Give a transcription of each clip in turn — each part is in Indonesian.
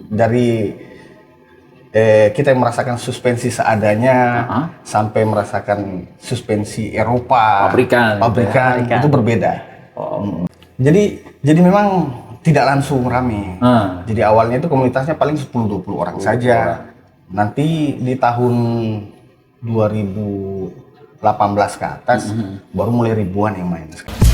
Dari kita yang merasakan suspensi seadanya sampai merasakan suspensi Eropa, pabrikan itu berbeda. Jadi memang tidak langsung rame. Jadi awalnya itu komunitasnya paling 10-20 orang saja. Nanti di tahun 2018 ke atas baru mulai ribuan yang main sekarang.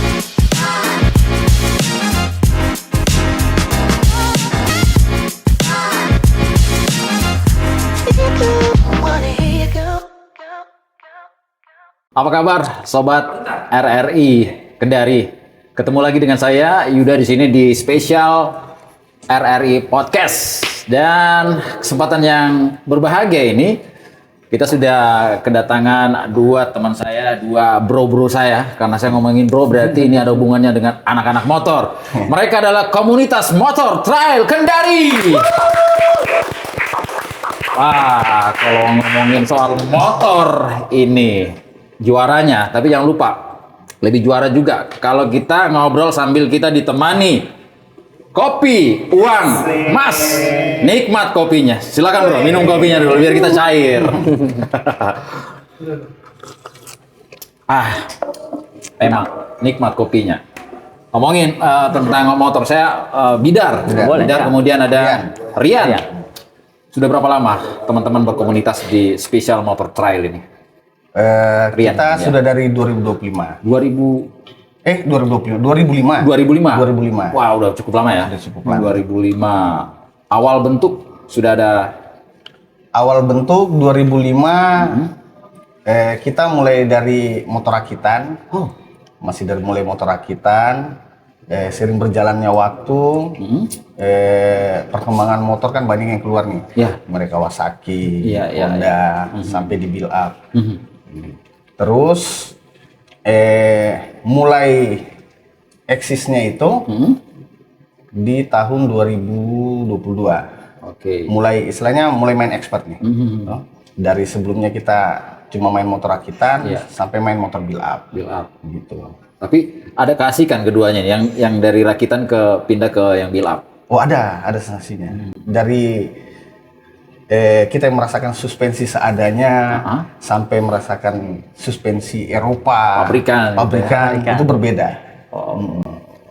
Apa kabar sobat RRI Kendari? Ketemu lagi dengan saya Yuda di sini di spesial RRI Podcast. Dan kesempatan yang berbahagia ini kita sudah kedatangan dua teman saya, dua bro saya. Karena saya ngomongin bro berarti ini ada hubungannya dengan anak-anak motor. Mereka adalah komunitas motor trail Kendari. Wah, kalau ngomongin soal motor ini juaranya, tapi jangan lupa lebih juara juga kalau kita ngobrol sambil kita ditemani kopi, uang, mas, nikmat kopinya. Silakan bro, minum kopinya dulu biar kita cair. Emang nikmat kopinya. Ngomongin tentang motor, saya Bidar, kemudian ada Rian. Sudah berapa lama teman-teman berkomunitas di Special Motor Trail ini? Kita sudah dari 2005. 2005. Wah, udah cukup lama ya? Udah cukup lama. 2005. Awal bentuk sudah ada? Awal bentuk 2005, kita mulai dari motor rakitan. Masih dari mulai motor rakitan. Sering berjalannya waktu, perkembangan motor kan banyak yang keluar nih. Mereka Kawasaki, Honda, sampai di build up. Terus mulai eksisnya itu di tahun 2022. Mulai istilahnya mulai main expert nih. Dari sebelumnya kita cuma main motor rakitan sampai main motor build up gitu. Tapi ada keasikan keduanya yang dari rakitan pindah ke yang build up. Oh, ada sensasinya. Dari kita yang merasakan suspensi seadanya sampai merasakan suspensi Eropa, pabrikan itu berbeda.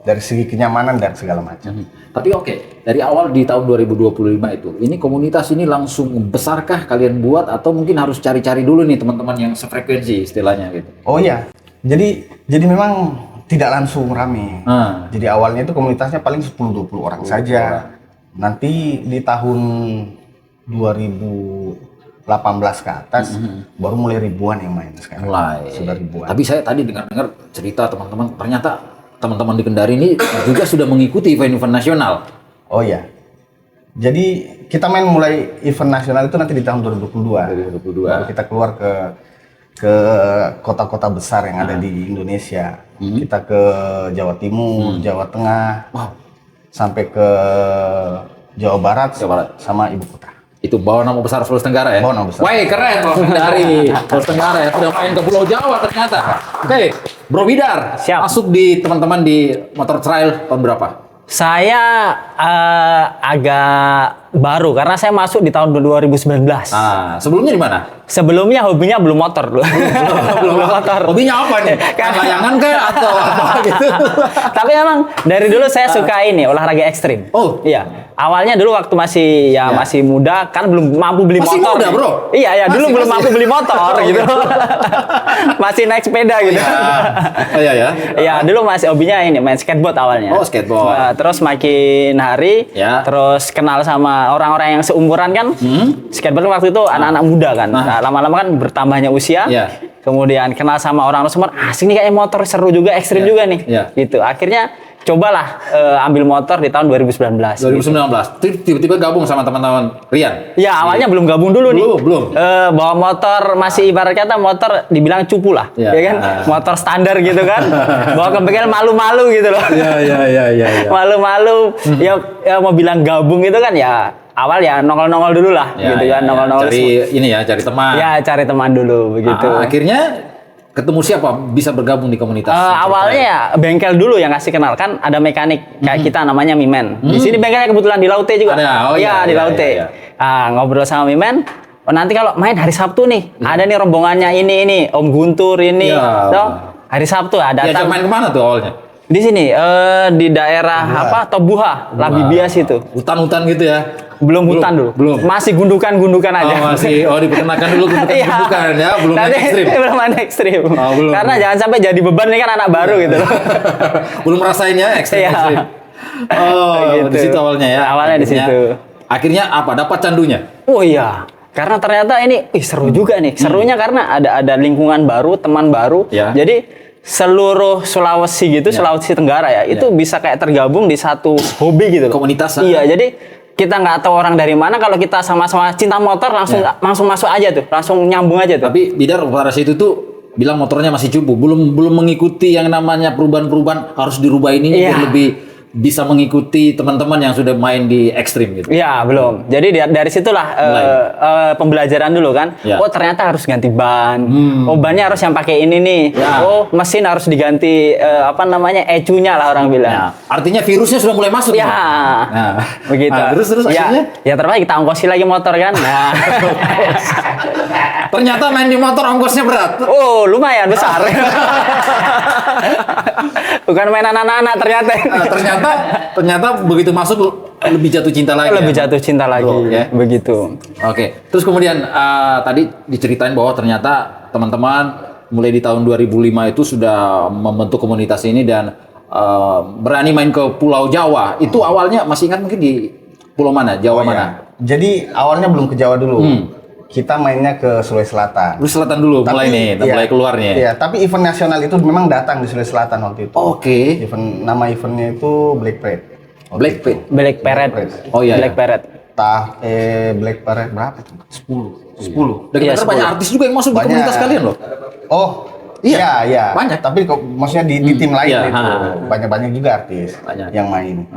Dari segi kenyamanan dan segala macam. Tapi dari awal di tahun 2025 itu, ini komunitas ini langsung besarkah kalian buat atau mungkin harus cari-cari dulu nih teman-teman yang sefrekuensi istilahnya gitu? Oh iya, jadi memang tidak langsung rame. Jadi awalnya itu komunitasnya paling 10-20 orang saja. Nanti di tahun 2018 ke atas baru mulai ribuan yang main sekarang. Sudah ribuan. Tapi saya tadi dengar cerita teman-teman, ternyata teman-teman di Kendari ini juga sudah mengikuti event-event nasional. Oh iya. Jadi kita main mulai event nasional itu nanti di tahun 2022. Baru kita keluar ke kota-kota besar yang ada di Indonesia. Kita ke Jawa Timur, Jawa Tengah, sampai ke Jawa Barat, sama ibu kota. Itu bawa nama besar Sulawesi Tenggara ya? Bawa nama besar. Wah, keren loh Kendari, Sulawesi Tenggara ya. Udah main ke Pulau Jawa ternyata. Bro Bidar, masuk di teman-teman di motor trail tahun berapa? Saya agak baru karena saya masuk di tahun 2019. Sebelumnya di mana? Sebelumnya hobinya belum motor dulu. Belum motor. Hobinya apa nih? Layangan kah atau apa gitu? Tapi emang dari dulu saya suka ini olahraga ekstrim. Oh iya. Awalnya dulu waktu masih muda kan belum mampu beli masih motor. Masih muda bro? Iya dulu belum mampu beli motor gitu. Masih naik sepeda gitu. Iya dulu masih hobinya ini main skateboard awalnya. Oh skateboard. Terus makin hari terus kenal sama orang-orang yang seumuran kan. Skateboard waktu itu anak-anak muda kan. Lama-lama kan bertambahnya usia. Kemudian kenal sama orang semua, asik nih kayaknya motor seru juga, ekstrim juga nih. Gitu. Akhirnya cobalah ambil motor di tahun 2019. 2019. Tiba-tiba gabung sama teman-teman Rian. Ya, awalnya belum gabung dulu nih. Belum. Bawa motor masih ibarat kata motor dibilang cupu lah, ya kan? Motor standar gitu kan. Bawa ke bengkel malu-malu gitu loh. Iya. Malu-malu. Ya mau bilang gabung gitu kan ya. Awal ya nongol-nongol dulu lah gitu kan, nongol-nongol. Cari teman. Ya, cari teman dulu begitu. Akhirnya ketemu siapa bisa bergabung di komunitas? Awalnya ya bengkel dulu yang ngasih kenal, kan ada mekanik kayak kita namanya Mimen. Di sini bengkelnya kebetulan di Laute juga. Ada. Di Laute. Ngobrol sama Mimen. Nanti kalau main hari Sabtu nih, ada nih rombongannya ini Om Guntur ini. Hari Sabtu ada. Diajak main kemana tuh awalnya? Di sini di daerah Tobuha, Labibias itu. Hutan-hutan gitu ya. Belum hutan dulu. Belum. Masih gundukan-gundukan aja. Diperkenalkan dulu gundukan-gundukan ya, belum main ekstrim. Belum main ekstrim. Belum. Karena jangan sampai jadi beban, nih kan anak baru gitu loh. Belum rasainnya ekstrim. Gitu. Di situ awalnya ya. Awalnya di situ. Akhirnya apa? Dapat candunya? Oh iya. Karena ternyata ini seru juga nih. Serunya karena ada lingkungan baru, teman baru. Ya. Jadi seluruh Sulawesi gitu, Sulawesi Tenggara ya, itu bisa kayak tergabung di satu hobi gitu loh. Komunitas. Iya, jadi kita nggak tahu orang dari mana, kalau kita sama-sama cinta motor langsung masuk aja tuh, langsung nyambung aja tuh. Tapi Bidar pada situ tuh bilang motornya masih cupu, belum mengikuti yang namanya perubahan-perubahan, harus dirubah ini biar lebih bisa mengikuti teman-teman yang sudah main di ekstrim gitu. Iya, belum. Jadi dari situlah pembelajaran dulu kan. Oh, ternyata harus ganti ban. Oh, bannya harus yang pakai ini nih. Oh, mesin harus diganti ECU-nya lah orang bilang. Artinya virusnya sudah mulai masuk. Ya. Nah, begitu. Terus akhirnya? Ya terbaik kita ongkosi lagi motor kan. Nah. Ternyata main di motor ongkosnya berat. Oh, lumayan besar. Bukan mainan anak-anak ternyata. Ternyata begitu masuk lebih jatuh cinta lagi. Jatuh cinta lagi. Begitu. Oke. Terus kemudian tadi diceritain bahwa ternyata teman-teman mulai di tahun 2005 itu sudah membentuk komunitas ini dan berani main ke Pulau Jawa. Itu awalnya masih ingat mungkin di pulau mana? Jawa mana? Jadi awalnya belum ke Jawa dulu. Kita mainnya ke Sulawesi Selatan. Sulawesi Selatan dulu mulai keluarnya. Iya, tapi event nasional itu memang datang di Sulawesi Selatan waktu itu. Oke. Nama eventnya itu Black Parade. Black Parade. Oh iya. Black Parade. Black Parade berapa itu? 10. Dan kita banyak artis juga yang masuk di komunitas kalian loh. Oh, iya. Banyak. Tapi maksudnya di tim lain itu banyak juga artis yang main.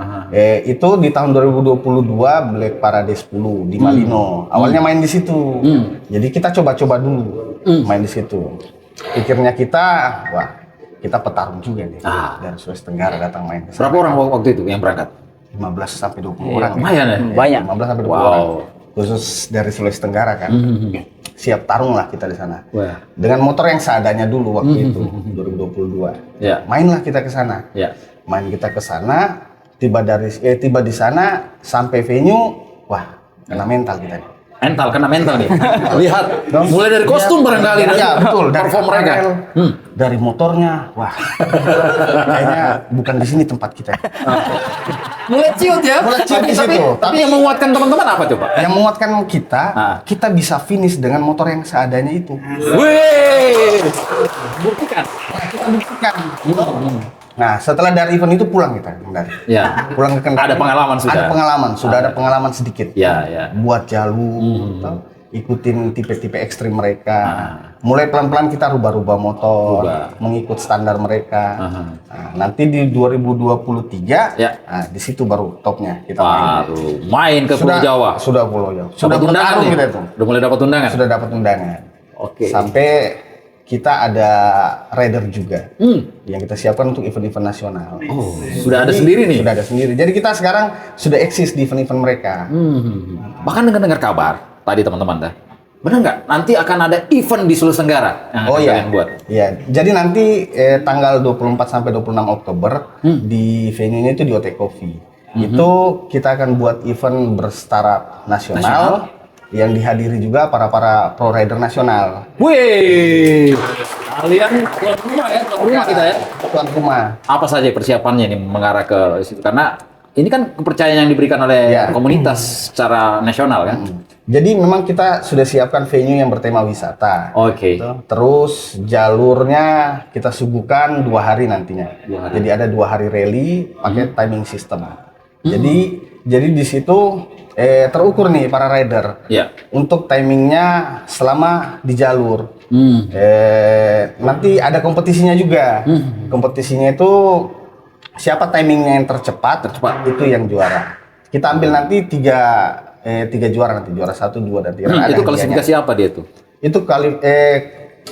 Itu di tahun 2022 Black Parade 10 di Malino. Awalnya main di situ. Jadi kita coba-coba dulu main di situ. Pikirnya kita petarung juga nih. Dari Sulawesi Tenggara datang main. Berapa orang waktu itu yang berangkat? 15 sampai 20 orang. Lumayan ya? Banyak. 15 sampai 20 orang. Khusus dari Sulawesi Tenggara kan. Siap tarung lah kita di sana. Dengan motor yang seadanya dulu waktu itu 2022. Mainlah kita ke sana. Main kita ke sana, tiba di sana sampai venue, kena mental kita nih. Kena mental nih. Lihat, mulai dari kostum barangkali. Iya, betul. Dari perform mereka. Dari motornya, kayaknya bukan di sini tempat kita. Mulai ciut ya. Tapi yang menguatkan teman-teman apa coba? Yang menguatkan kita bisa finish dengan motor yang seadanya itu. Wih, buktikan. Kita buktikan. Nah, setelah dari event itu pulang kita Kendari. Pulang ke Kendari. Ada pengalaman sudah. Ada pengalaman sedikit. Buat jalur, ikutin tipe-tipe ekstrim mereka. Mulai pelan-pelan kita rubah-rubah motor, mengikut standar mereka. Nanti di 2023, di situ baru topnya kita main ke Pulau Jawa. Sudah Pulau Jawa. Sudah bertarung kita itu. Sudah mulai dapat undangan. Sudah dapat undangan. Oke. Sampai kita ada rider juga yang kita siapkan untuk event-event nasional. Sudah ada sendiri nih? Sudah ada sendiri. Jadi kita sekarang sudah eksis di event-event mereka. Bahkan dengar kabar tadi teman-teman benar nggak? Nanti akan ada event di Sulawesi Tenggara yang kalian buat? Iya. Jadi nanti tanggal 24 sampai 26 Oktober di venue-nya itu di Otek Coffee. Itu kita akan buat event bertaraf nasional. Yang dihadiri juga para pro rider nasional. Wih, kalian tuan rumah ya, tuan rumah kita ya. Tuan rumah. Apa saja persiapannya nih mengarah ke situ? Karena ini kan kepercayaan yang diberikan oleh komunitas secara nasional kan. Jadi memang kita sudah siapkan venue yang bertema wisata. Oke. Terus jalurnya kita suguhkan 2 hari nantinya. Jadi ada 2 hari rally pakai timing system. Jadi di situ terukur nih para rider untuk timingnya selama di jalur. Nanti ada kompetisinya juga. Kompetisinya itu siapa timingnya yang tercepat itu yang juara. Kita ambil nanti tiga juara nanti, juara 1, 2 dan 3. Itu klasifikasi apa dia tuh? Itu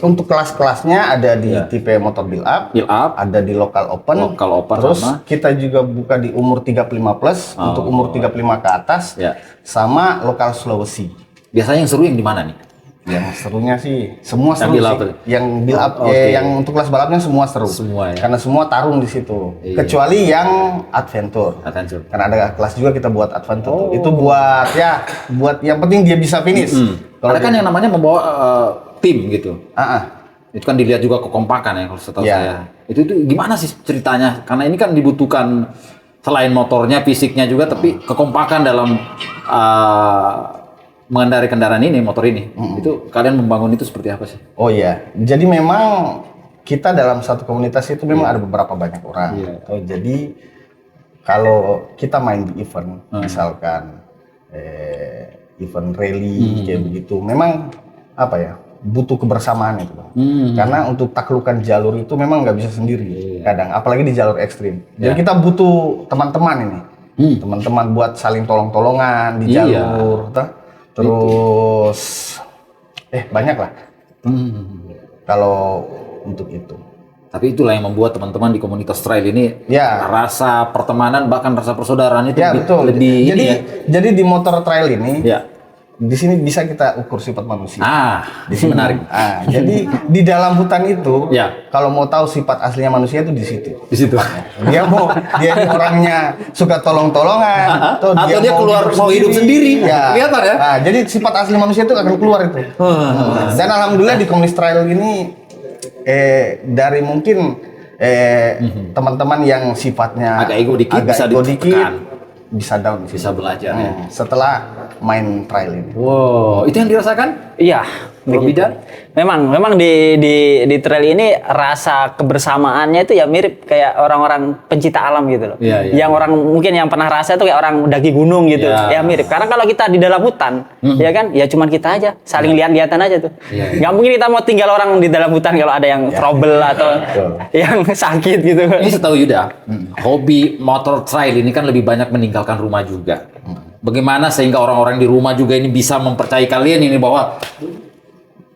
untuk kelas-kelasnya ada di tipe motor build up, ada di local open, terus sama. Kita juga buka di umur 35 plus untuk umur 35 ke atas, sama lokal Sulawesi. Biasanya yang seru yang di mana nih? Yang serunya sih semua seru sih. Yang build up, yang untuk kelas balapnya semua seru. Semua ya. Karena semua tarung di situ. Kecuali yang adventure. Karena ada kelas juga kita buat adventure. Itu buat yang penting dia bisa finish. Ada kan yang namanya membawa tim gitu. Itu kan dilihat juga kekompakan ya kalau setahu saya. Itu gimana sih ceritanya? Karena ini kan dibutuhkan selain motornya, fisiknya juga, tapi kekompakan dalam mengendarai kendaraan ini, motor ini. Itu kalian membangun itu seperti apa sih? Oh iya, jadi memang kita dalam satu komunitas itu memang ada beberapa banyak orang. Jadi kalau kita main di event, misalkan event rally kayak begitu, memang apa ya, butuh kebersamaan itu. Karena untuk taklukan jalur itu memang nggak bisa sendiri. Kadang, apalagi di jalur ekstrim. Jadi kita butuh teman-teman ini, teman-teman buat saling tolong-tolongan di jalur. Terus banyak lah kalau untuk itu. Tapi itulah yang membuat teman-teman di komunitas trail ini rasa pertemanan bahkan rasa persaudaraan itu lebih jadi di motor trail ini di sini bisa kita ukur sifat manusia. Di sini menarik. Jadi di dalam hutan itu kalau mau tahu sifat aslinya manusia itu di situ. Di situ. Dia ini orangnya suka tolong-tolongan atau dia keluar mau hidup sendiri. Kelihatan ya. Jadi sifat asli manusia itu akan keluar itu. Dan alhamdulillah di komunitas trail ini dari mungkin teman-teman yang sifatnya agak ego dikit bisa down, bisa belajar setelah main trail ini. Wow, itu yang dirasakan? Iya, begitu. Memang di trail ini rasa kebersamaannya itu ya mirip kayak orang-orang pencinta alam gitu loh. Yang orang mungkin yang pernah rasa itu kayak orang mendaki gunung gitu. Ya mirip. Karena kalau kita di dalam hutan, ya kan, ya cuman kita aja saling lihat-lihatan aja tuh. Nggak mungkin kita mau tinggal orang di dalam hutan kalau ada yang trouble atau yang sakit gitu. Ini setahu Yuda, hobi motor trail ini kan lebih banyak meninggalkan rumah juga. Bagaimana sehingga orang-orang di rumah juga ini bisa mempercayai kalian ini bahwa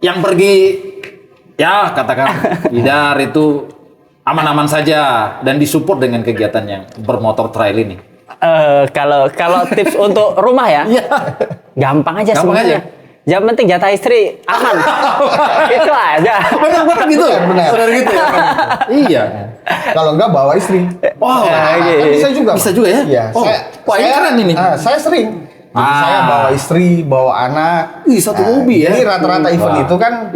yang pergi katakan Idar itu aman-aman saja dan disupport dengan kegiatan yang bermotor trail ini. Kalau tips untuk rumah ya, gampang aja sebenarnya. Yang penting jatah istri aman. Itu aja. Benar gitu. Benar gitu. Iya. Kalau enggak bawa istri. Bisa juga. Bisa juga ya? Iya. Saya keren ini. Saya sering. Jadi saya bawa istri, bawa anak. Satu hobi ya. Jadi rata-rata event itu kan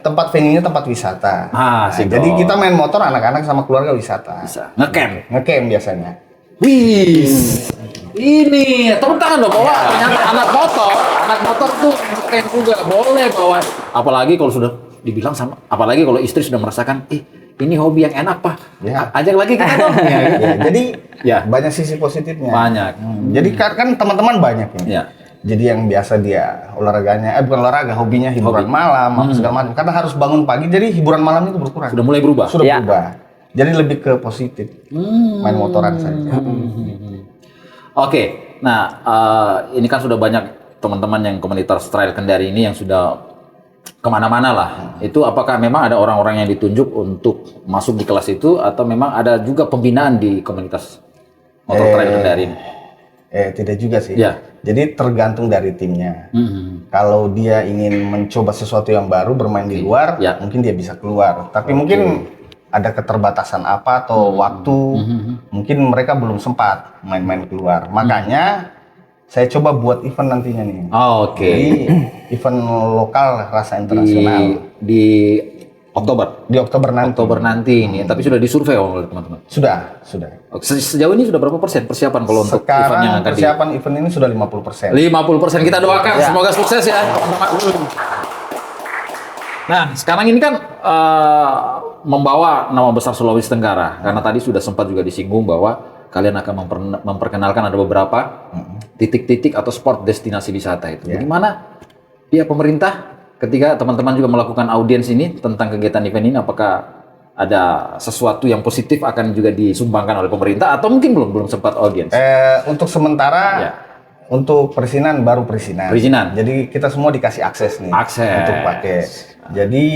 tempat venue-nya tempat wisata. Jadi kita main motor anak-anak sama keluarga wisata. Bisa. Ngecamp biasanya. Wih. Ini tepuk tangan dong bahwa ternyata anak motor tuh ngecamp juga boleh bawa. Apalagi kalau sudah dibilang apalagi kalau istri sudah merasakan ini hobi yang enak Pak. Ajak lagi kita dong. Jadi banyak sisi positifnya. Banyak. Jadi kan teman-teman banyak ya. Jadi yang biasa dia olahraganya, bukan olahraga, hobinya hiburan malam, segala macam. Karena harus bangun pagi, jadi hiburan malam itu berkurang. Sudah mulai berubah. Berubah. Jadi lebih ke positif. Main motoran saja. Oke. Nah, ini kan sudah banyak teman-teman yang komunitas trail Kendari ini yang sudah kemana-mana lah. Itu apakah memang ada orang-orang yang ditunjuk untuk masuk di kelas itu atau memang ada juga pembinaan di komunitas motor trail Kendari ini? Tidak juga sih. Jadi tergantung dari timnya. Kalau dia ingin mencoba sesuatu yang baru, bermain di luar, mungkin dia bisa keluar. Tapi mungkin ada keterbatasan apa atau waktu, mungkin mereka belum sempat main-main keluar. Makanya saya coba buat event nantinya nih. Jadi event lokal rasa internasional di Oktober. Di Oktober nanti ini. Tapi sudah disurvei oleh teman-teman. Sudah. Sejauh ini sudah berapa persen persiapan kalau untuk event yang akan persiapan event ini sudah 50%. 50%. Kita doakan semoga sukses ya. Nah, sekarang ini kan membawa nama besar Sulawesi Tenggara. Karena tadi sudah sempat juga disinggung bahwa kalian akan memperkenalkan ada beberapa titik-titik atau spot destinasi wisata itu. Bagaimana pihak pemerintah ketika teman-teman juga melakukan audiens ini tentang kegiatan event ini, apakah ada sesuatu yang positif akan juga disumbangkan oleh pemerintah atau mungkin belum sempat audiens? Untuk sementara untuk perizinan baru perizinan. Jadi kita semua dikasih akses nih. Untuk pakai Jadi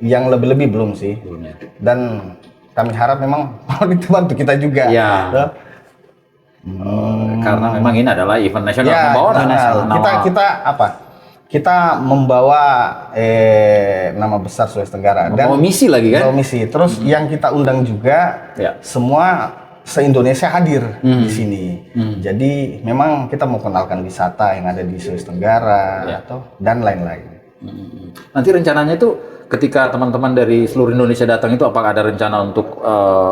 yang lebih-lebih belum sih. Belum ya. Dan kami harap memang itu bantu kita juga. Iya. Karena memang ini adalah event nasional, Ya, membawa nasional. Kita apa? Kita membawa nama besar Sulawesi Tenggara dan misi lagi kan? Membawa misi. Terus yang kita undang juga semua se-Indonesia hadir di sini. Jadi memang kita mau kenalkan wisata yang ada di Sulawesi Tenggara dan lain-lain. Nanti rencananya itu ketika teman-teman dari seluruh Indonesia datang itu apakah ada rencana untuk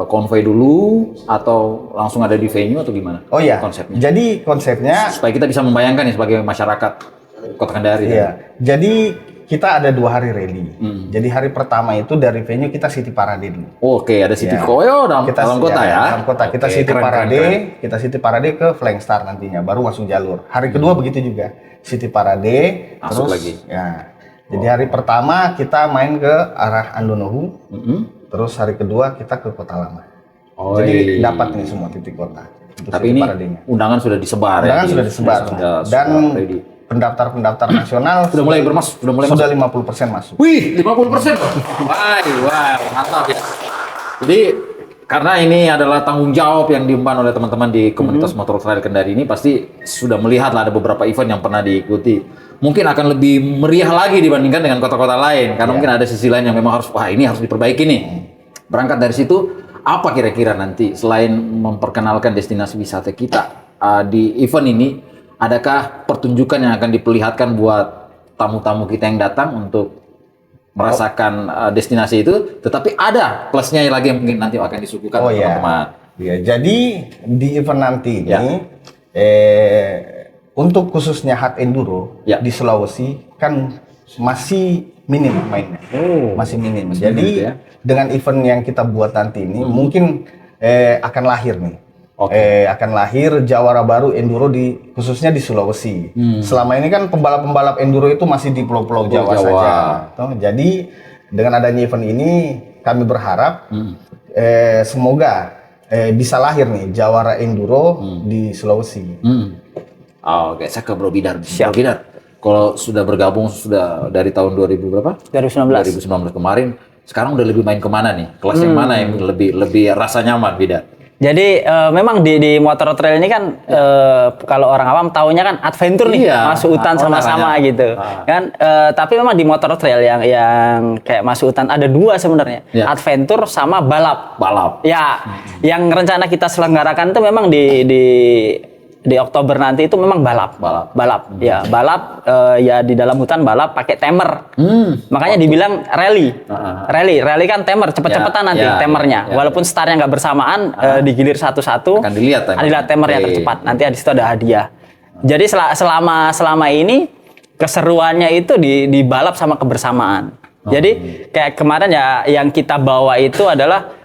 konvoy dulu atau langsung ada di venue atau gimana? Oh iya. Konsepnya. Jadi konsepnya supaya kita bisa membayangkan ya sebagai masyarakat Kota Kendari. Iya. Jadi kita ada 2 hari rally. Jadi hari pertama itu dari venue kita City Parade dulu. Oke, ada City Koyo dalam kota ya. Dalam kota kita City Parade, kita City Parade ke Flying Star nantinya, baru masuk jalur. Hari kedua begitu juga, City Parade, masuk terus lagi. Ya. Jadi hari pertama kita main ke arah Andonohu, terus hari kedua kita ke Kota Lama. Jadi dapat nih semua titik kota. Tapi ini undangan sudah disebar. Undangan sudah disebar. Dan pendaftar nasional sudah mulai sudah 50% masuk. Wih, 50%. Wah, mantap ya. Jadi karena ini adalah tanggung jawab yang diemban oleh teman-teman di komunitas motor trail Kendari ini, pasti sudah melihat lah ada beberapa event yang pernah diikuti. Mungkin akan lebih meriah lagi dibandingkan dengan kota-kota lain, karena mungkin ada sisi lain yang memang harus, ini harus diperbaiki nih. Berangkat dari situ, apa kira-kira nanti selain memperkenalkan destinasi wisata kita di event ini, adakah pertunjukan yang akan diperlihatkan buat tamu-tamu kita yang datang untuk merasakan destinasi itu, tetapi ada plusnya lagi yang mungkin nanti akan disuguhkan teman-teman. Iya, jadi di event nanti ini untuk khususnya hard enduro di Sulawesi kan masih minim mainnya. Masih minim. Jadi dengan event yang kita buat nanti ini mungkin akan lahir nih. Akan lahir jawara baru enduro khususnya di Sulawesi. Selama ini kan pembalap-pembalap enduro itu masih di pulau-pulau Jawa saja. Jadi dengan adanya event ini kami berharap semoga bisa lahir nih jawara enduro di Sulawesi. Oke, saya ke Bro Bidar. Bro Bidar, kalau sudah bergabung sudah dari tahun 2000 berapa? 2019 kemarin. Sekarang udah lebih main kemana nih? Kelas yang mana yang lebih rasa nyaman, Bidar? Jadi memang di motor trail ini kan kalau orang awam taunya kan adventure nih, masuk hutan sama-sama gitu kan. Tapi memang di motor trail yang kayak masuk hutan ada 2 sebenarnya, adventure sama balap. Ya, yang rencana kita selenggarakan itu memang di Oktober nanti itu memang balap. Ya, balap ya di dalam hutan balap pakai timer. Makanya dibilang rally. Rally kan timer, cepet-cepetan nanti timernya. Walaupun startnya nggak bersamaan, digilir satu-satu. Akan dilihat timer yang tercepat. Nanti di situ ada hadiah. Jadi selama ini keseruannya itu di balap sama kebersamaan. Jadi kayak kemarin ya yang kita bawa itu adalah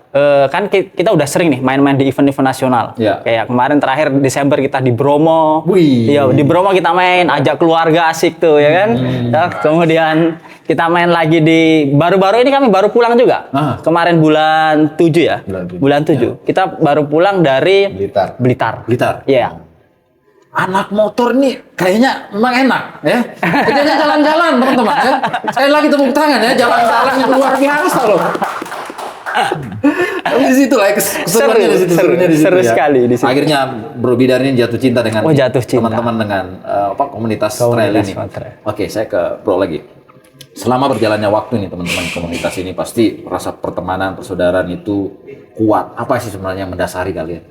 kan kita udah sering nih main-main di event-event nasional. Kayak kemarin terakhir Desember kita di Bromo. Iya, di Bromo kita main, ajak keluarga asik tuh ya kan. Kemudian kita main lagi di baru-baru ini kami baru pulang juga. Kemarin bulan 7 ya. Bulan 7. Kita baru pulang dari Blitar. Iya. Anak motor nih kayaknya memang enak ya. Kerjanya jalan-jalan teman-teman ya. Sekali lagi tepuk tangan ya, jalan-jalan yang luar biasa loh. Di situ lah keseruannya di situ. Seru sekali di situ. Akhirnya Bro Bidar ini jatuh cinta dengan teman-teman dengan komunitas trail ini. Oke, saya ke Bro lagi. Selama berjalannya waktu nih teman-teman komunitas ini pasti rasa pertemanan, persaudaraan itu kuat. Apa sih sebenarnya yang mendasari kalian?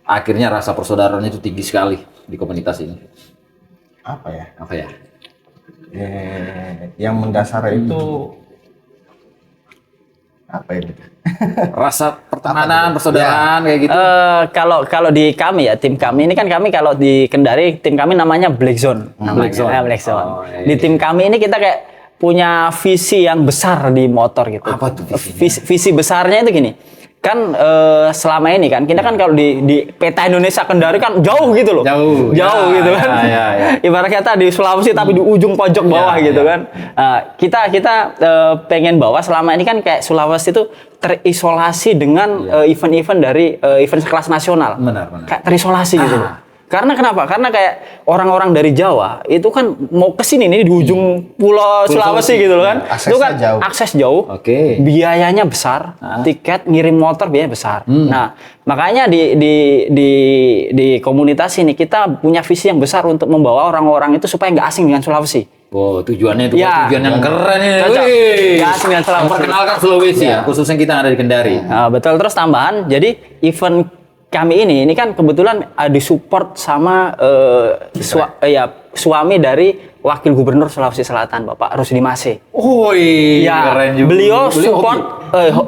Akhirnya rasa persaudaraan itu tinggi sekali di komunitas ini. Apa ya? Yang mendasari itu apa itu? Rasa pertemanan, persaudaraan kayak gitu. Kalau di kami ya, tim kami ini kan kalau di Kendari tim kami namanya Black Zone. Black Zone. Di tim kami ini kita kayak punya visi yang besar di motor gitu. Apa tuh visi besarnya itu gini. Kan selama ini kan kita kan kalau di peta Indonesia Kendari kan jauh gitu loh. Jauh gitu kan. Ibarat kata di Sulawesi tapi di ujung pojok bawah gitu kan. Kita pengen bawa selama ini kan kayak Sulawesi itu terisolasi dengan event-event dari event sekelas nasional. Benar. Kayak terisolasi gitu loh. Karena kenapa? Karena kayak orang-orang dari Jawa itu kan mau ke sini nih di ujung Pulau Sulawesi gitu loh kan. Itu kan akses jauh. Biayanya besar, tiket ngirim motor biaya besar. Nah, makanya di komunitas ini kita punya visi yang besar untuk membawa orang-orang itu supaya nggak asing dengan Sulawesi. Oh, tujuannya itu tujuan yang keren ini. Nggak asing dengan Sulawesi. Memperkenalkan Sulawesi ya, khususnya kita yang ada di Kendari. Betul, terus tambahan, jadi event kami ini kan kebetulan disupport sama suami dari Wakil Gubernur Sulawesi Selatan, Bapak Rusdi Mase. Oh iya, keren juga. Beliau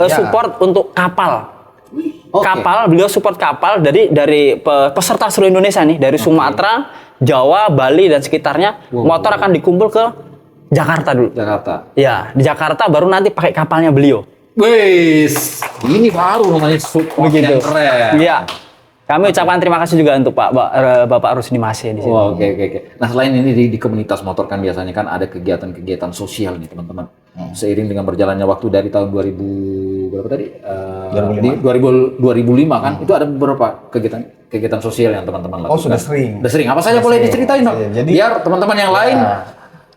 support untuk kapal. Beliau support kapal dari peserta seluruh Indonesia nih, dari Sumatera, Jawa, Bali dan sekitarnya. Motor akan dikumpul ke Jakarta dulu. Ya, di Jakarta baru nanti pakai kapalnya beliau. Wes, ini baru namanya support yang keren. Iya. Kami ucapkan terima kasih juga untuk Bapak Rusdi Mase di sini. Oke. Nah, selain ini di komunitas motor kan biasanya kan ada kegiatan-kegiatan sosial nih, teman-teman. Seiring dengan berjalannya waktu dari tahun 2000 berapa tadi? 2005 kan, itu ada beberapa kegiatan sosial yang teman-teman lakukan. Oh, sudah sering. Apa saja boleh diceritain dong? Jadi, biar teman-teman yang lain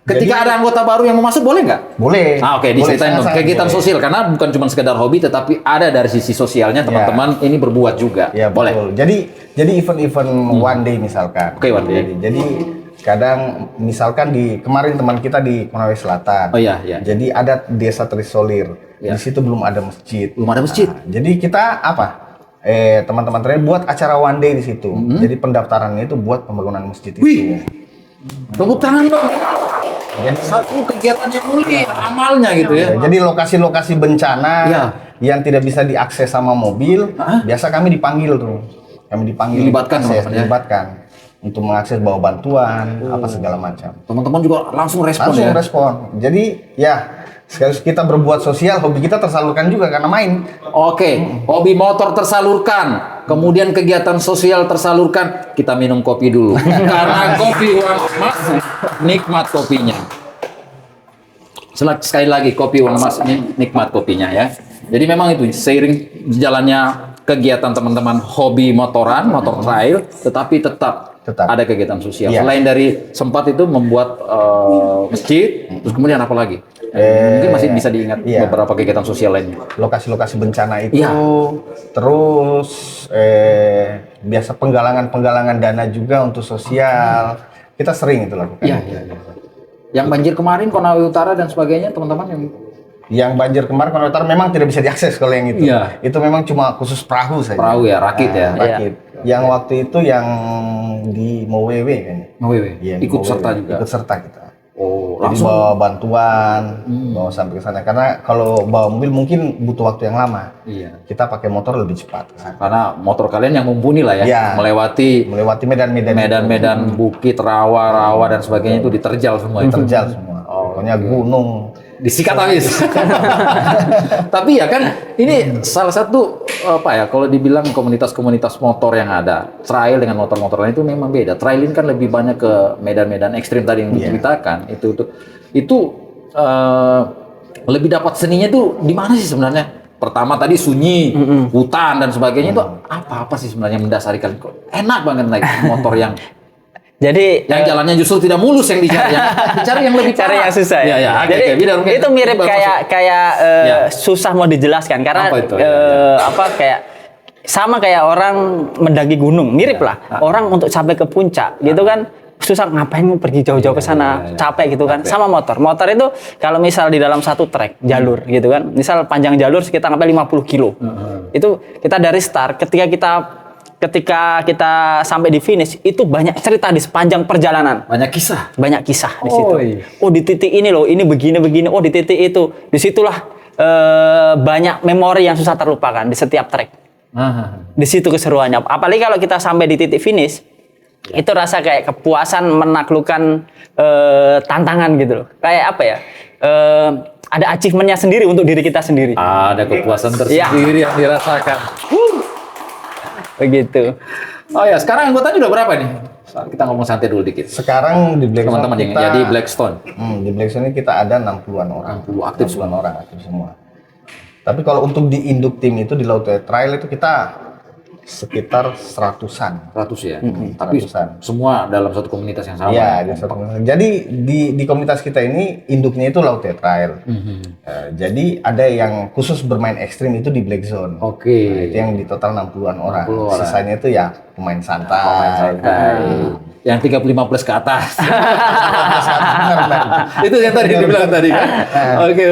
ketika ada anggota baru yang mau masuk, boleh nggak? Boleh. Oke, diceritain dong. Kegiatan sosial, karena bukan cuma sekedar hobi, tetapi ada dari sisi sosialnya teman-teman ini berbuat juga. Ya, boleh. Betul. Jadi event-event one day misalkan. Oke, one day. Jadi kadang misalkan kemarin teman kita di Konawe Selatan. Oh iya. Jadi ada desa terisolir. Di situ belum ada masjid. Nah, jadi kita teman-teman terakhir buat acara one day di situ. Jadi pendaftarannya itu buat pembangunan masjid itu. Tepuk tangan dong. Jadi satu kegiatan yang mulia amalnya gitu ya. Jadi lokasi-lokasi bencana yang tidak bisa diakses sama mobil, biasa kami dipanggil tuh. Dilibatkan untuk mengakses bawa bantuan apa segala macam. Teman-teman juga langsung respon. Jadi sekaligus kita berbuat sosial, hobi kita tersalurkan juga karena main. Hobi motor tersalurkan, kemudian kegiatan sosial tersalurkan. Kita minum kopi dulu. Karena kopi Uang Emas nikmat kopinya. Sekali lagi kopi Uang Emas ini nikmat kopinya ya. Jadi memang itu seiring jalannya kegiatan teman-teman hobi motoran, motor trail, tetapi tetap ada kegiatan sosial. Selain dari sempat itu membuat masjid, terus kemudian apa lagi? Mungkin masih bisa diingat beberapa kegiatan sosial lainnya. Lokasi-lokasi bencana itu, terus biasa penggalangan dana juga untuk sosial. Kita sering itu lakukan. Yang banjir kemarin Konawe Utara dan sebagainya, teman-teman yang banjir kemarin Konawe Utara memang tidak bisa diakses kalau yang itu. Itu memang cuma khusus perahu saja. Perahu rakit rakit. Yang waktu itu yang di Mowewe kan. Ikut serta juga. Ikut serta kita. Jadi bawa bantuan, bawa sampai ke sana. Karena kalau bawa mobil mungkin butuh waktu yang lama. Kita pakai motor lebih cepat. Karena motor kalian yang mumpuni lah ya. Melewati medan-medan bukit, rawa dan sebagainya itu diterjal semua. Pokoknya gunung. Disikat habis. Tapi ya kan ini salah satu kalau dibilang komunitas-komunitas motor yang ada, trail dengan motor-motor lain itu memang beda. Trail ini kan lebih banyak ke medan-medan ekstrim tadi yang diceritakan. Itu lebih dapat seninya tuh di mana sih sebenarnya? Pertama tadi sunyi, hutan dan sebagainya itu apa sih sebenarnya mendasari kalian? Kok enak banget naik motor yang jadi yang jalannya justru tidak mulus yang dicari, yang lebih cari yang susah ya. Jadi itu mirip kayak susah mau dijelaskan karena sama kayak orang mendaki gunung, mirip lah. Orang untuk sampai ke puncak gitu kan susah, ngapain mau pergi jauh-jauh ke sana, capek gitu kan. Sama motor itu kalau misal di dalam satu trek jalur gitu kan, misal panjang jalur sekitar sampai 50 kilo. Itu kita dari start ketika kita sampai di finish itu banyak cerita di sepanjang perjalanan. Banyak kisah di situ. Di titik ini loh, ini begini. Di titik itu, disitulah banyak memori yang susah terlupakan di setiap trek. Di situ keseruannya. Apalagi kalau kita sampai di titik finish, itu rasa kayak kepuasan menaklukkan tantangan gitu loh. Kayak apa ya? Ada achievement-nya sendiri untuk diri kita sendiri. Ada kepuasan tersendiri yang dirasakan. Begitu. Oh ya, sekarang anggotanya udah berapa nih? Kita ngomong santai dulu dikit. Sekarang di Blackstone teman-teman yang jadi Blackstone. Di Blackstone ini kita ada 60-an orang. 60 aktif semua. Tapi kalau untuk di induk tim itu di Laut Trail itu kita sekitar 100-an. 100 ya. Tapi semua dalam satu komunitas yang sama. Iya, jadi di komunitas kita ini induknya itu Laute Trail. Jadi ada yang khusus bermain ekstrim itu di Black Zone. Oke. Nah, itu yang di total 60-an orang. Sisanya itu ya pemain santai. Yang 35 plus ke atas. Itu yang tadi dibilang tadi kan. Oke.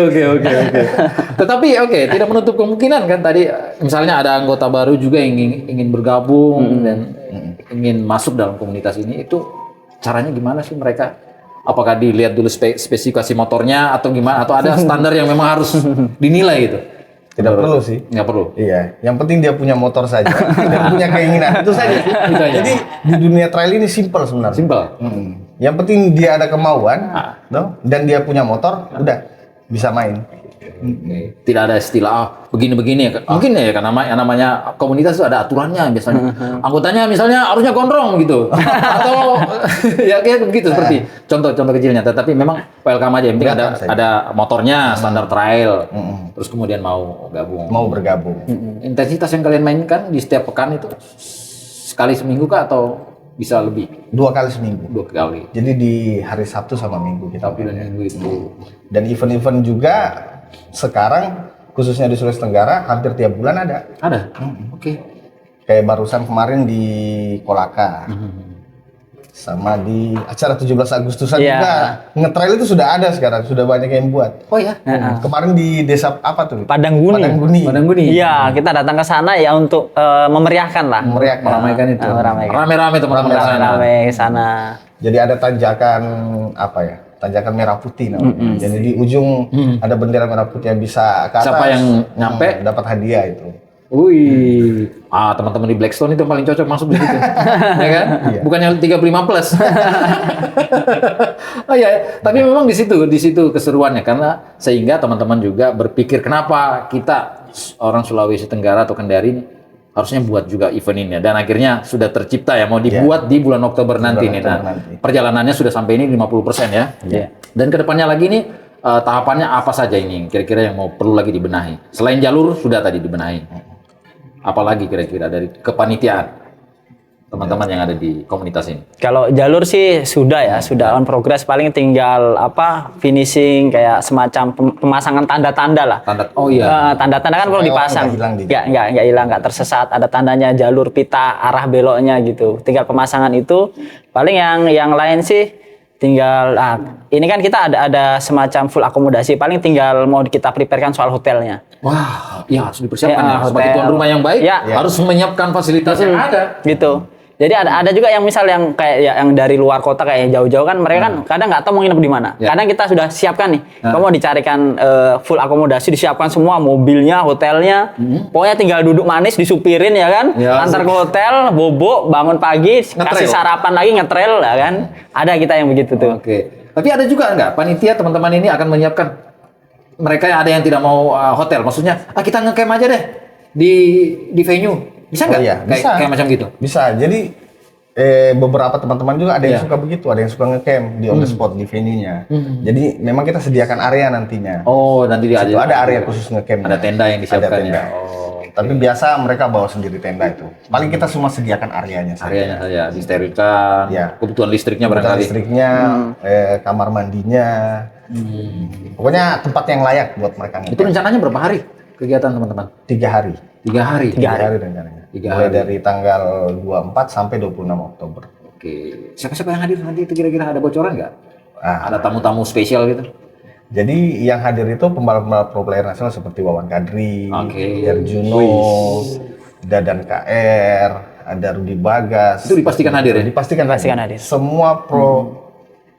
Tetapi tidak menutup kemungkinan kan tadi misalnya ada anggota baru juga yang ingin bergabung dan ingin masuk dalam komunitas ini, itu caranya gimana sih mereka? Apakah dilihat dulu spesifikasi motornya atau gimana, atau ada standar yang memang harus dinilai gitu? Tidak perlu sih. Nggak perlu. Iya, yang penting dia punya motor saja dan punya keinginan itu saja. Jadi di dunia trail ini simpel sebenarnya. Simpel. Yang penting dia ada kemauan, dan dia punya motor, udah bisa main. Tidak ada istilah begini-begini ya. Mungkin ya karena namanya komunitas itu ada aturannya biasanya. Anggotanya misalnya harusnya gondrong gitu. Atau ya kayak begitu seperti contoh kecilnya. Tetapi memang welcome aja. Yang penting ada motornya standar trail. Terus kemudian mau bergabung. Intensitas yang kalian mainkan di setiap pekan itu sekali seminggu kah atau bisa lebih? 2 kali seminggu. 2 kali. Jadi di hari Sabtu sama Minggu kita. Sabtu dan Minggu itu. Dan event-event juga sekarang khususnya di Sulawesi Tenggara hampir tiap bulan ada. Ada. Oke. Kayak barusan kemarin di Kolaka. Sama di acara 17 Agustusan juga. Ngetrail itu sudah ada sekarang, sudah banyak yang buat. Oh ya. Kemarin di desa apa tuh? Padang Guni. Iya, kita datang ke sana ya untuk memeriahkan lah. Meramaikan itu. Rame-rame teman-teman. Rame sana. Jadi ada tanjakan apa ya? Tanjakan merah putih namanya. Jadi di ujung ada bendera merah putih yang bisa ke atas. Siapa yang nyampe dapat hadiah itu. Wih, teman-teman di Blackstone itu paling cocok masuk di situ, ya kan? Iya. Bukannya 35 plus. Oh ya, tapi memang di situ keseruannya karena sehingga teman-teman juga berpikir kenapa kita orang Sulawesi Tenggara atau Kendari ini harusnya buat juga event ini, dan akhirnya sudah tercipta ya, mau dibuat di bulan Oktober nanti nih. Nah, perjalanannya sudah sampai ini 50% ya. Dan kedepannya lagi nih tahapannya apa saja ini kira-kira yang mau perlu lagi dibenahi? Selain jalur sudah tadi dibenahi. Apalagi kira-kira dari kepanitiaan teman-teman yang ada di komunitas ini? Kalau jalur sih sudah on progress, paling tinggal finishing kayak semacam pemasangan tanda-tanda lah. Tanda-tanda kan perlu dipasang. Nggak hilang, nggak tersesat. Ada tandanya jalur pita arah beloknya gitu. Tinggal pemasangan itu. Paling yang lain sih tinggal ini kan kita ada semacam full akomodasi, paling tinggal mau kita preparekan soal hotelnya. Wah, ya harus dipersiapkan ya. Sebagai tuan rumah yang baik, harus menyiapkan fasilitas yang ada. Gitu. Jadi ada juga yang misal yang kayak yang dari luar kota kayak jauh-jauh kan, mereka kan kadang nggak tahu mau nginep di mana. Kadang kita sudah siapkan nih, kamu mau dicarikan full akomodasi, disiapkan semua mobilnya, hotelnya, pokoknya tinggal duduk manis disupirin ya kan, antar ke hotel, bobo, bangun pagi, kasih sarapan lagi ngetrail ya kan. Ada kita yang begitu tuh. Oke. Tapi ada juga nggak panitia teman-teman ini akan menyiapkan mereka yang ada yang tidak mau hotel, maksudnya kita ngecamp aja deh di venue. Bisa nggak? Iya, bisa. Kayak macam gitu? Bisa. Jadi beberapa teman-teman juga ada yang suka begitu, ada yang suka ngecamp di on the spot di venue-nya. Jadi memang kita sediakan area nantinya. Oh, nanti ada area khusus ngecamp. Ada tenda yang disiapkan. Ada tenda. Tapi biasa mereka bawa sendiri tenda itu. Paling kita semua sediakan areanya saja. Areanya saja, disterilkan. Kebutuhan listriknya barangkali. Listriknya, kamar mandinya. Pokoknya tempat yang layak buat mereka. Itu rencananya berapa hari kegiatan teman-teman? 3 hari. 3 hari. 3 hari rencananya. Mulai dari tanggal 24 sampai 26 Oktober. Oke. Siapa-siapa yang hadir nanti itu kira-kira ada bocoran nggak? Ada tamu-tamu spesial gitu? Jadi yang hadir itu pembalap-pembalap pro player nasional seperti Wawan Kadri, Erjuno, Dadan KR, ada Rudi Bagas. Itu dipastikan hadir ya? Dipastikan hadir. Semua pro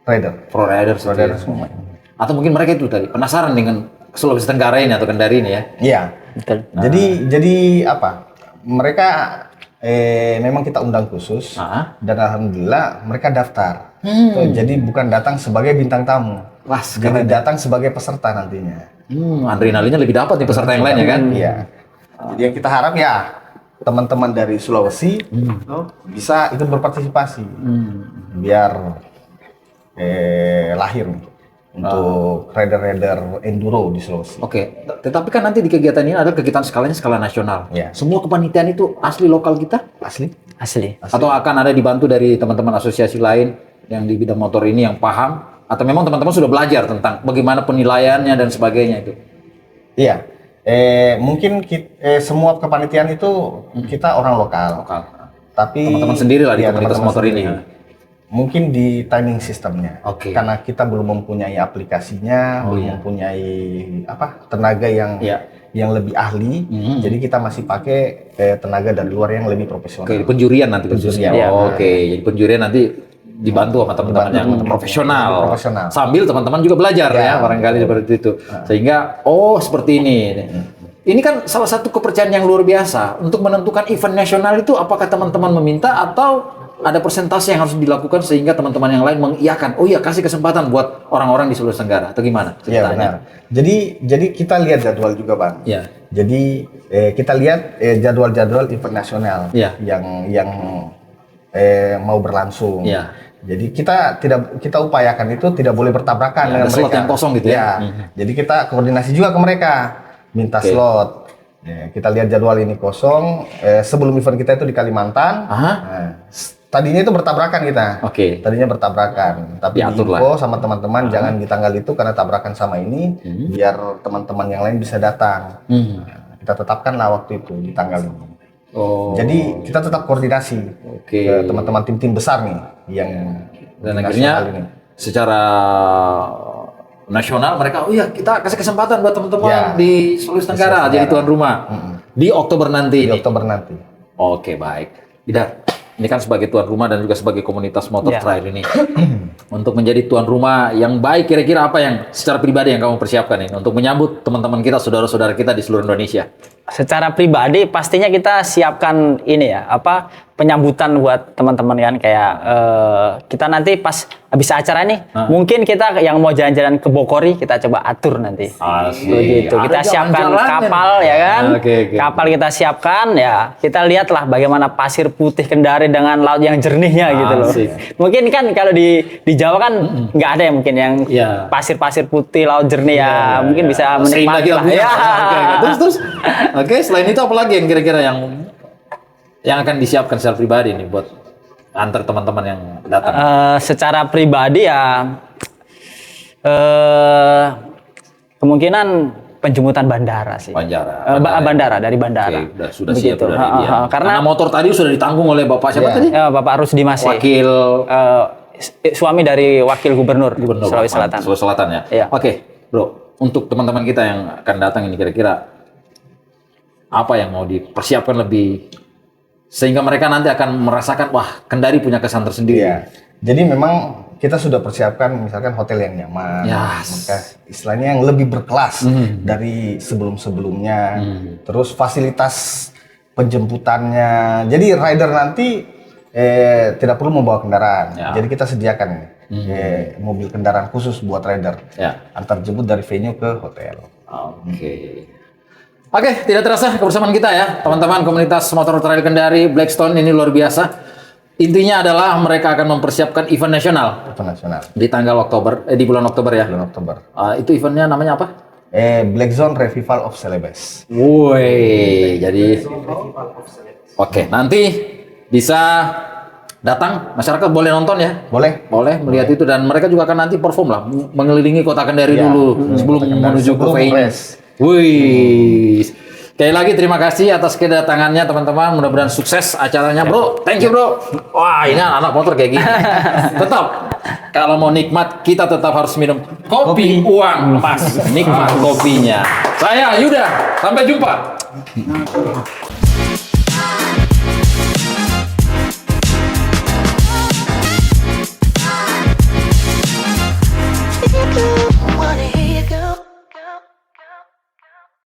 rider. Pro rider semua. Atau mungkin mereka itu tadi penasaran dengan Sulawesi Tenggara ini atau Kendari ini ya? Iya. Betul. Jadi apa? Mereka memang kita undang khusus dan alhamdulillah mereka daftar. Jadi bukan datang sebagai bintang tamu. Wah, jadi datang sebagai peserta nantinya. Adrenalinnya lebih dapat nih peserta yang lain ya kan? Iya. Jadi yang kita harap ya teman-teman dari Sulawesi bisa ikut berpartisipasi biar lahir nih untuk rider-rider enduro di Sulawesi. Oke, tetapi kan nanti di kegiatan ini ada kegiatan skalanya skala nasional. Ya. Semua kepanitiaan itu asli lokal kita? Asli? Asli. Atau akan ada dibantu dari teman-teman asosiasi lain yang di bidang motor ini yang paham? Atau memang teman-teman sudah belajar tentang bagaimana penilaiannya dan sebagainya itu? Iya. Mungkin semua kepanitiaan itu kita orang lokal. Tapi teman-teman sendiri lah di komunitas teman-teman motor sendiri. ini. Mungkin di timing sistemnya, Oke. karena kita belum mempunyai aplikasinya, belum mempunyai tenaga yang lebih ahli, jadi kita masih pakai tenaga dari luar yang lebih profesional. Oke, penjurian nanti khususnya. Penjurian. Oke, jadi penjurian nanti dibantu sama teman-teman yang profesional. Sambil teman-teman juga belajar ya barangkali seperti itu. Sehingga seperti ini. Ini kan salah satu kepercayaan yang luar biasa untuk menentukan event nasional itu, apakah teman-teman meminta atau ada persentase yang harus dilakukan sehingga teman-teman yang lain mengiyakan, oh iya kasih kesempatan buat orang-orang di seluruh Tenggara atau gimana Iya benar. Jadi kita lihat jadwal juga Bang. Iya. Jadi kita lihat jadwal-jadwal event nasional yang mau berlangsung. Iya. Jadi kita upayakan itu tidak boleh bertabrakan dengan ada slot mereka. yang kosong gitu ya. Jadi kita koordinasi juga ke mereka, minta slot. Kita lihat jadwal ini kosong. Sebelum event kita itu di Kalimantan. Tadinya itu bertabrakan kita. Tadinya bertabrakan. Tapi diinfo sama teman-teman jangan di tanggal itu karena tabrakan sama ini, biar teman-teman yang lain bisa datang. Kita tetapkanlah waktu itu di tanggal ini. Jadi kita tetap koordinasi ke teman-teman tim-tim besar nih yang dan akhirnya secara nasional mereka, oh iya kita kasih kesempatan buat teman-teman di Sulawesi Tenggara jadi tuan rumah di Oktober nanti. Di Oktober nanti. Oke, baik. Idar, ini kan sebagai tuan rumah dan juga sebagai komunitas motor trail ini, untuk menjadi tuan rumah yang baik, kira-kira apa yang secara pribadi yang kamu persiapkan ini untuk menyambut teman-teman kita, saudara-saudara kita di seluruh Indonesia? Secara pribadi pastinya kita siapkan ini ya, penyambutan buat teman-teman kan, kayak kita nanti pas habis acara nih, mungkin kita yang mau jalan-jalan ke Bokori kita coba atur nanti. Begitu. Kita siapkan kapal ya kan, kapal kita siapkan ya. Kita lihatlah bagaimana pasir putih Kendari dengan laut yang jernihnya gitu loh. Mungkin kan kalau di Jawa kan nggak ada ya mungkin yang pasir-pasir putih laut jernih mungkin bisa menikmati lah. Terus. Oke, selain itu apa lagi yang kira-kira yang akan disiapkan secara pribadi nih buat antar teman-teman yang datang? Secara pribadi ya kemungkinan penjemputan bandara sih. Bandara dari bandara. Oke, sudah siap dari dia. Karena motor tadi sudah ditanggung oleh Bapak siapa tadi? Bapak Rusdi Masih. Wakil suami dari Wakil Gubernur Sulawesi Selatan. Sulawesi Selatan ya. Oke, Bro, untuk teman-teman kita yang akan datang ini kira-kira apa yang mau dipersiapkan lebih sehingga mereka nanti akan merasakan wah Kendari punya kesan tersendiri. Jadi memang kita sudah persiapkan misalkan hotel yang nyaman, istilahnya yang lebih berkelas dari sebelum-sebelumnya. Terus fasilitas penjemputannya. Jadi rider nanti tidak perlu membawa kendaraan. Jadi kita sediakan mobil kendaraan khusus buat rider. Antar jemput dari venue ke hotel. Oke, tidak terasa kebersamaan kita ya, teman-teman komunitas motor trail Kendari, Blackstone ini luar biasa. Intinya adalah mereka akan mempersiapkan event nasional. Di tanggal Oktober, di bulan Oktober ya. Bulan Oktober. Itu eventnya namanya apa? Black Zone Revival of Celebes. Woi, jadi oke, nanti bisa datang, masyarakat boleh nonton ya? Boleh melihat itu dan mereka juga akan nanti perform lah, mengelilingi kota Kendari dulu sebelum menuju ke venue. Wih, sekali lagi terima kasih atas kedatangannya teman-teman. Mudah-mudahan sukses acaranya, Bro. Thank you, Bro. Wah, ini anak motor kayak gini. Tetap, kalau mau nikmat kita tetap harus minum kopi uang emas. Nikmat kopinya. Saya Yuda, sampai jumpa.